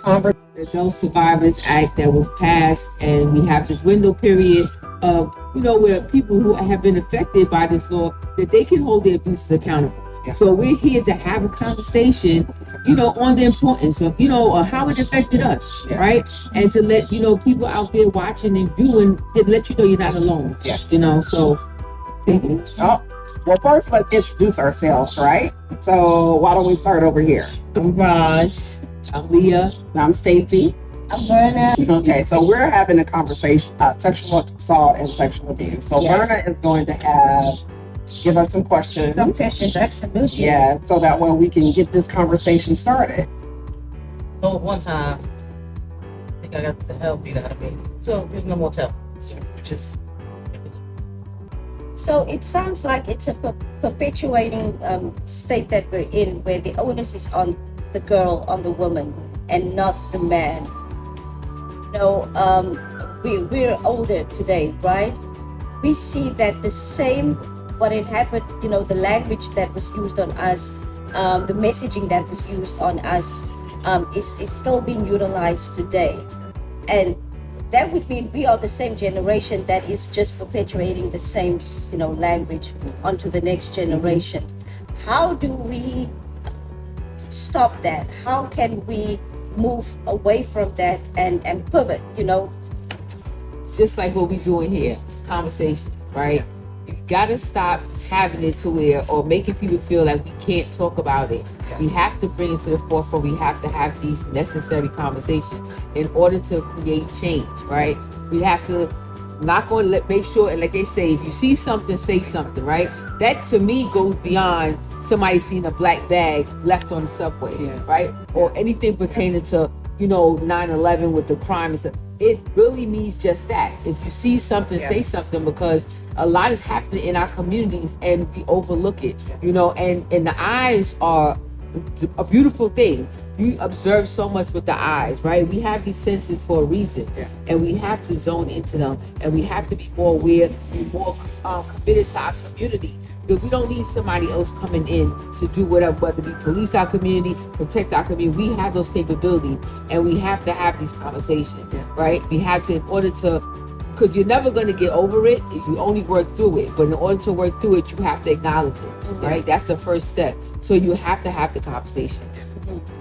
The Adult Survivors Act that was passed, and we have this window period of, where people who have been affected by this law, that they can hold their abuses accountable. Yeah. So we're here to have a conversation, on the importance of, how it affected us, yeah. Right? And to let, people out there watching and viewing, let you know you're not alone. Yeah. So. Oh, well, first let's introduce ourselves, right? So why don't we start over here? I'm Roz. I'm Leah. I'm Stacy. I'm Verna. Okay, so we're having a conversation about sexual assault and sexual abuse. So yes. Verna is going to give us some questions. Some questions, absolutely. Yeah, so that way we can get this conversation started. Oh, one time, I think I got the hell beat out of me. So there's no more tell. So just. So it sounds like it's a perpetuating state that we're in, where the onus is on the girl, on the woman, and not the man. We're older today, right? We see that the same, what had happened, the language that was used on us, the messaging that was used on us is still being utilized today. And that would mean we are the same generation that is just perpetuating the same, language onto the next generation. How do we stop that? How can we move away from that and pivot, Just like what we're doing here, conversation, right? You gotta stop having it to where, or making people feel like we can't talk about it. We have to bring it to the forefront. We have to have these necessary conversations in order to create change, right? We have to make sure, and like they say, if you see something, say something, right? That to me goes beyond somebody seeing a black bag left on the subway, yeah. Right? Or anything pertaining to, 9/11 with the crime and stuff. It really means just that. If you see something, yeah. Say something, because a lot is happening in our communities and we overlook it, and the eyes are a beautiful thing. You observe so much with the eyes, right? We have these senses for a reason, yeah. And we have to zone into them, and we have to be more aware, be more committed to our community. Because we don't need somebody else coming in to do whatever, whether it be police our community, protect our community. We have those capabilities, and we have to have these conversations, yeah. Right? We have to, in order to, because you're never going to get over it if you only work through it. But in order to work through it, you have to acknowledge it, mm-hmm. Right? That's the first step. So you have to have the conversations.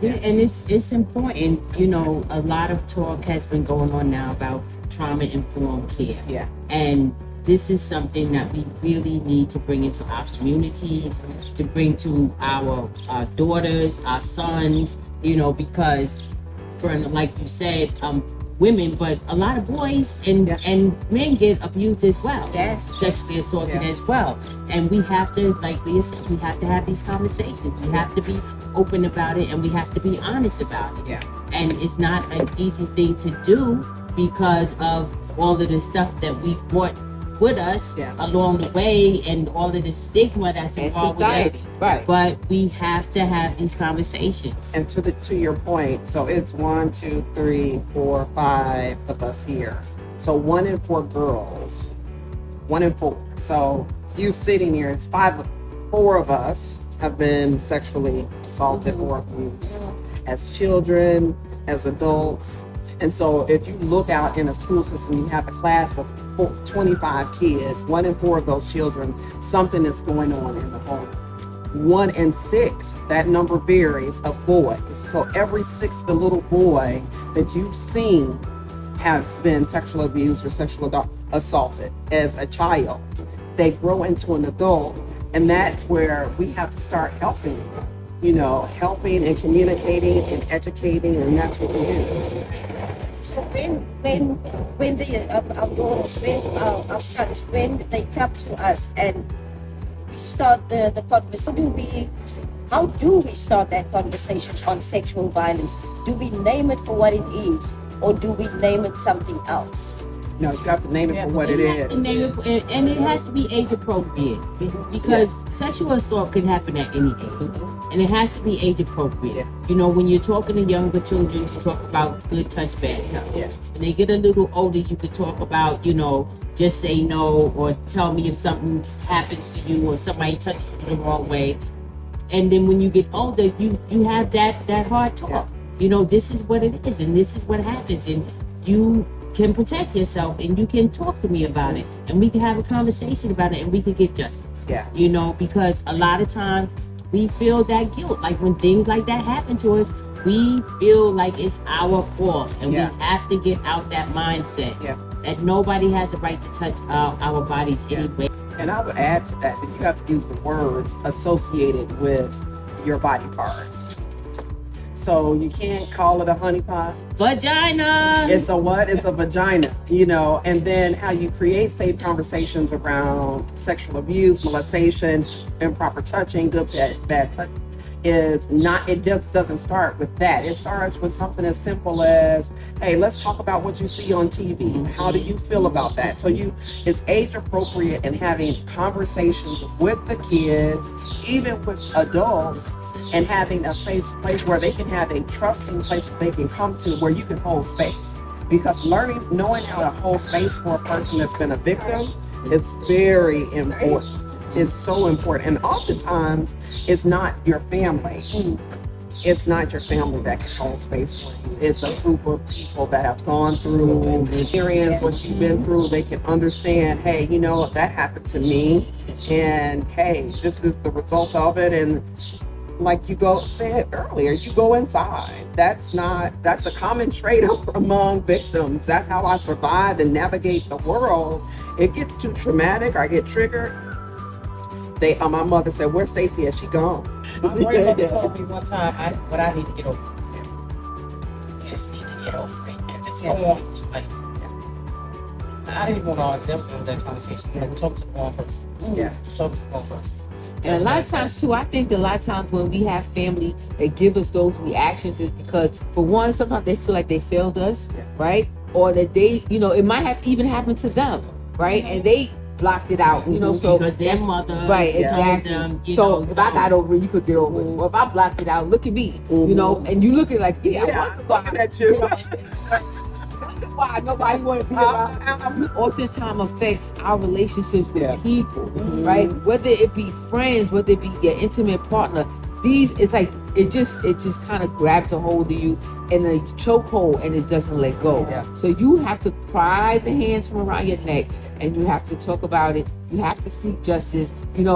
Yeah, and it's important. A lot of talk has been going on now about trauma-informed care. Yeah. And this is something that we really need to bring into our communities, to bring to our daughters, our sons, because for, like you said, women, but a lot of boys and men get abused as well. Yes. Sexually assaulted as well. And we have to, like Leah said, we have to have these conversations. We have to be open about it, and we have to be honest about it. Yeah. And it's not an easy thing to do because of all of the stuff that we brought with us along the way, and all of the stigma that's involved with it. Right. But we have to have these conversations. And to your point, so it's 1, 2, 3, 4, 5 of us here. So 1 in 4 girls. 1 in 4. So you sitting here, it's 4 of us have been sexually assaulted, mm-hmm. or abused as children, as adults. And so if you look out in a school system, you have a class of 25 kids, 1 in 4 of those children, something is going on in the home. 1 in 6, that number varies, of boys. So every 6th little boy that you've seen has been sexually abused or sexually assaulted as a child. They grow into an adult, and that's where we have to start helping and communicating and educating, and that's what we do. So when our daughters, our sons, when they come to us and we start the conversation, how do we start that conversation on sexual violence? Do we name it for what it is, or do we name it something else? No, you have to name it for what it is. And it has to be age appropriate, because sexual assault can happen at any age, and it has to be age appropriate. When you're talking to younger children, you talk about good touch, bad touch. When they get a little older, you could talk about, just say no, or tell me if something happens to you, or somebody touches you the wrong way. And then when you get older, you have that hard talk. this is what it is and this is what happens, and you can protect yourself and you can talk to me about it and we can have a conversation about it and we can get justice. Yeah. Because a lot of times we feel that guilt. Like when things like that happen to us, we feel like it's our fault, and we have to get out that mindset that nobody has a right to touch our bodies anyway. And I would add to that you have to use the words associated with your body parts. So you can't call it a honeypot. Vagina. It's a what? It's a vagina, and then how you create safe conversations around sexual abuse, molestation, improper touching, good, bad touching it just doesn't start with that. It starts with something as simple as, hey, let's talk about what you see on TV. How do you feel about that? So it's age appropriate and having conversations with the kids, even with adults, and having a safe place where they can have a trusting place that they can come to where you can hold space. Because knowing how to hold space for a person that's been a victim is very important. It's so important. And oftentimes, it's not your family. It's not your family that can hold space for you. It's a group of people that have gone through and experienced what you've been through. They can understand, hey, that happened to me. And hey, this is the result of it. And like you said earlier, you go inside. That's a common trait among victims. That's how I survive and navigate the world. It gets too traumatic, I get triggered. My mother said, "Where's Stacy? Is she gone?" My grandmother told me one time, I need to get over it. You just need to get over it and just go on with your life. I didn't even want to argue. That was that conversation. Talk to one person. Talk to one person. And a lot of times too, I think a lot of times when we have family that give us those reactions is because, for one, sometimes they feel like they failed us, right? Or that they, it might have even happened to them, right? And they blocked it out, so because their mother exactly. Them, so if I got over it, you could get over it. Or if I blocked it out, look at me, and you looking like, I'm looking at you. Why nobody want to be around? Oftentimes affects our relationships with people, right? Whether it be friends, whether it be your intimate partner. It's like it just kind of grabs a hold of you in a chokehold, and it doesn't let go. So you have to pry the hands from around your neck, and you have to talk about it. You have to seek justice, and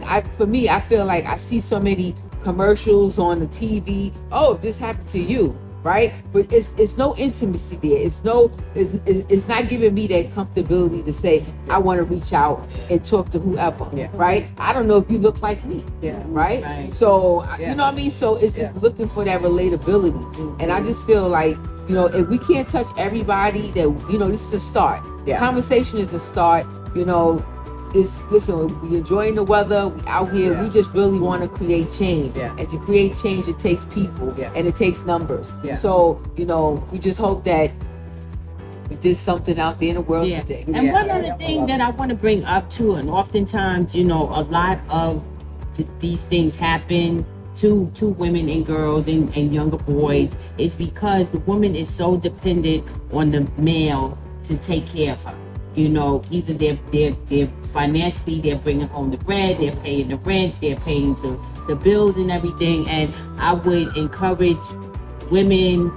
I feel like I see so many commercials on the TV. Oh, this happened to you, right? But it's no intimacy there. It's not giving me that comfortability to say I want to reach out and talk to whoever, right? I don't know if you look like me, right? So you know what I mean. So it's just looking for that relatability, and I just feel like if we can't touch everybody, that this is a start. Conversation is a start. Listen, we enjoying the weather, we out here, we just really want to create change. And to create change, it takes people and it takes numbers. So, we just hope that we did something out there in the world today. And one other thing that I want to bring up too, and oftentimes, a lot of these things happen to women and girls and younger boys, is because the woman is so dependent on the male to take care of her. Either they're financially, they're bringing home the bread, they're paying the rent, they're paying the bills and everything. And I would encourage women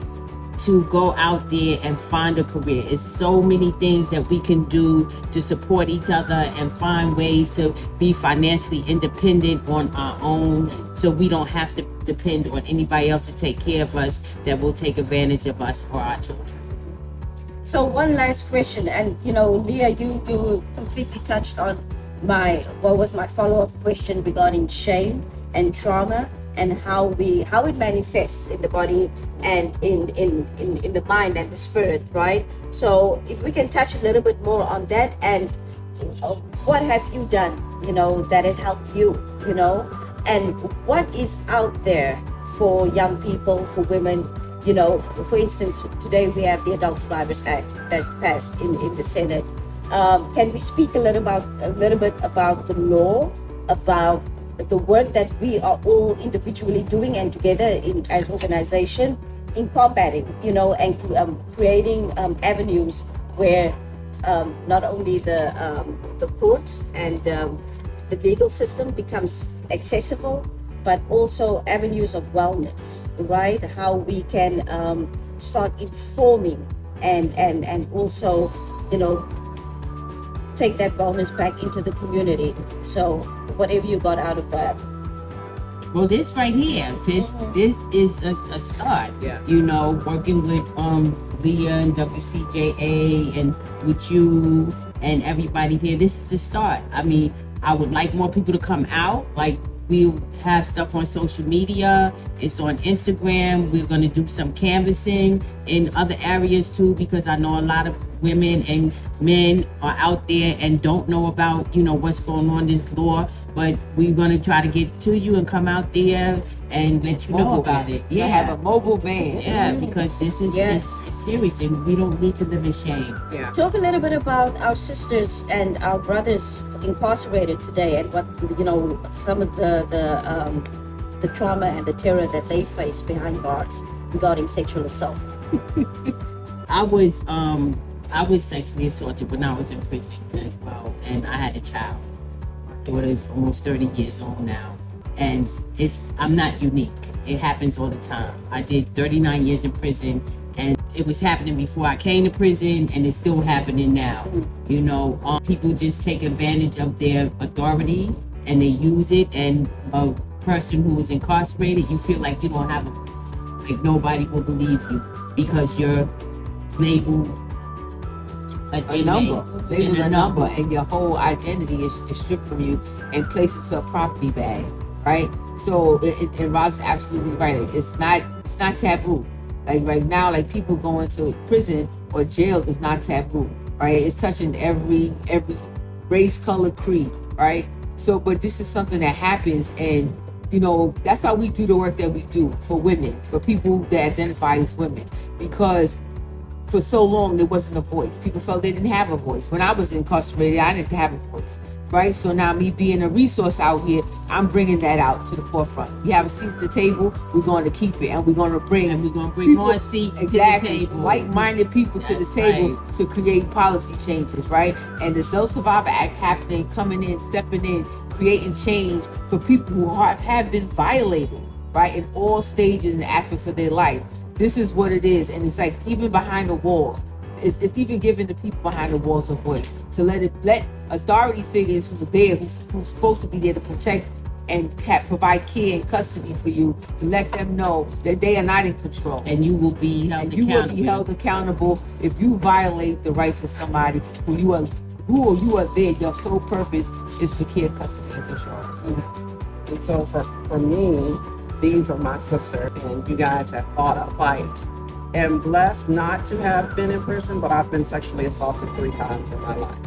to go out there and find a career. It's so many things that we can do to support each other and find ways to be financially independent on our own, so we don't have to depend on anybody else to take care of us that will take advantage of us or our children. So one last question, and Leah, you completely touched on what was my follow-up question regarding shame and trauma, and how it manifests in the body and in the mind and the spirit, right? So if we can touch a little bit more on that, and what have you done, that it helped you, and what is out there for young people, for women. For instance, today we have the Adult Survivors Act that passed in the Senate. Can we speak a little bit about the law, about the work that we are all individually doing and together as organization in combating, and creating avenues where not only the courts and the legal system becomes accessible but also avenues of wellness, right? How we can start informing and also, you know, take that wellness back into the community. So whatever you got out of that. Well, this right here, this is a start. Yeah. You know, working with Leah and WCJA and with you and everybody here, this is a start. I mean, I would like more people to come out. Like, we have stuff on social media. It's on Instagram. We're going to do some canvassing in other areas too, because I know a lot of women and men are out there and don't know about, you know, what's going on, this law. But we're going to try to get to you and come out there and let you know Mobile about van. it. I have a mobile van. Yeah, because this is Yes. it's serious and we don't need to live in shame. Yeah. Talk a little bit about our sisters and our brothers incarcerated today, and what, you know, some of the trauma and the terror that they face behind bars regarding sexual assault. I was sexually assaulted when I was in prison as well, and I had a child. My daughter is almost 30 years old now, and I'm not unique. It happens all the time. I did 39 years in prison, and it was happening before I came to prison, and it's still happening now. You know, people just take advantage of their authority and they use it, and a person who is incarcerated, you feel like you don't have a voice. Like, nobody will believe you because you're labeled A number, labeled a number, and your whole identity is stripped from you and placed into a property bag, right? So, and Rod's absolutely right. It's not taboo. Like right now, like people going to prison or jail is not taboo, right? It's touching every race, color, creed, right? So, but this is something that happens, and you know, that's why we do the work that we do for women, for people that identify as women, because for so long there wasn't a voice. People felt they didn't have a voice. When I was incarcerated, I didn't have a voice, right? So now, me being a resource out here, I'm bringing that out to the forefront. We have a seat at the table, we're going to keep it, and we're going to bring more seats exactly, to the table. like-minded people to the That's table right. to create policy changes, right? And the Adult Survivor Act happening, coming in, stepping in, creating change for people who have been violated, right, in all stages and aspects of their life. This is what it is, and it's like even behind the walls, it's even giving the people behind the walls a voice to let authority figures who's there, who's supposed to be there to protect and provide care and custody for you, to let them know that they are not in control. And you will be held You accountable. will be held accountable if you violate the rights of somebody who you are there. Your sole purpose is for care, custody, and control. And so for me, these are my sisters, and you guys have fought a fight. And blessed not to have been in prison, but I've been sexually assaulted 3 times in my life.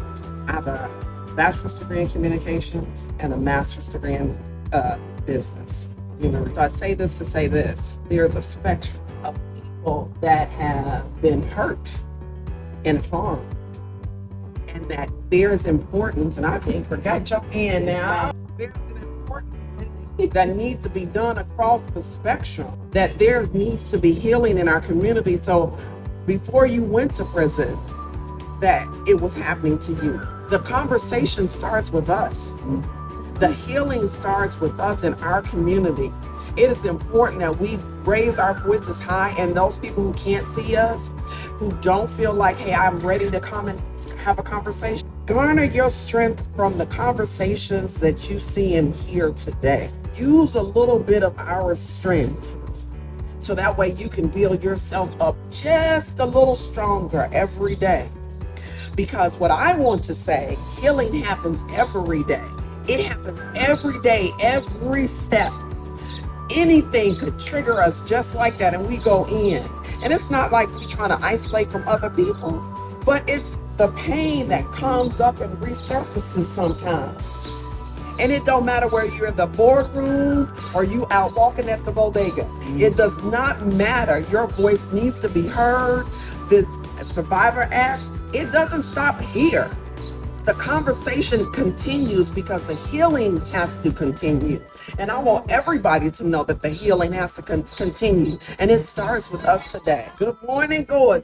I have a bachelor's degree in communications and a master's degree in business. You know, so I say this to say this: there's a spectrum of people that have been hurt and harmed, and that there is importance. And I think, forgot jump in now. There's an important that needs to be done across the spectrum, that there needs to be healing in our community. So before you went to prison, that it was happening to you. The conversation starts with us. The healing starts with us in our community. It is important that we raise our voices high, and those people who can't see us, who don't feel like, hey, I'm ready to come and have a conversation, garner your strength from the conversations that you see and hear today. Use a little bit of our strength so that way you can build yourself up just a little stronger every day. Because what I want to say, healing happens every day. It happens every day, every step. Anything could trigger us just like that, and we go in. And it's not like we're trying to isolate from other people, but it's the pain that comes up and resurfaces sometimes. And it don't matter where you're in the boardroom or you out walking at the bodega. It does not matter. Your voice needs to be heard. This Survivor Act, it doesn't stop here. The conversation continues because the healing has to continue. And I want everybody to know that the healing has to continue. And it starts with us today. Good morning, gorgeous.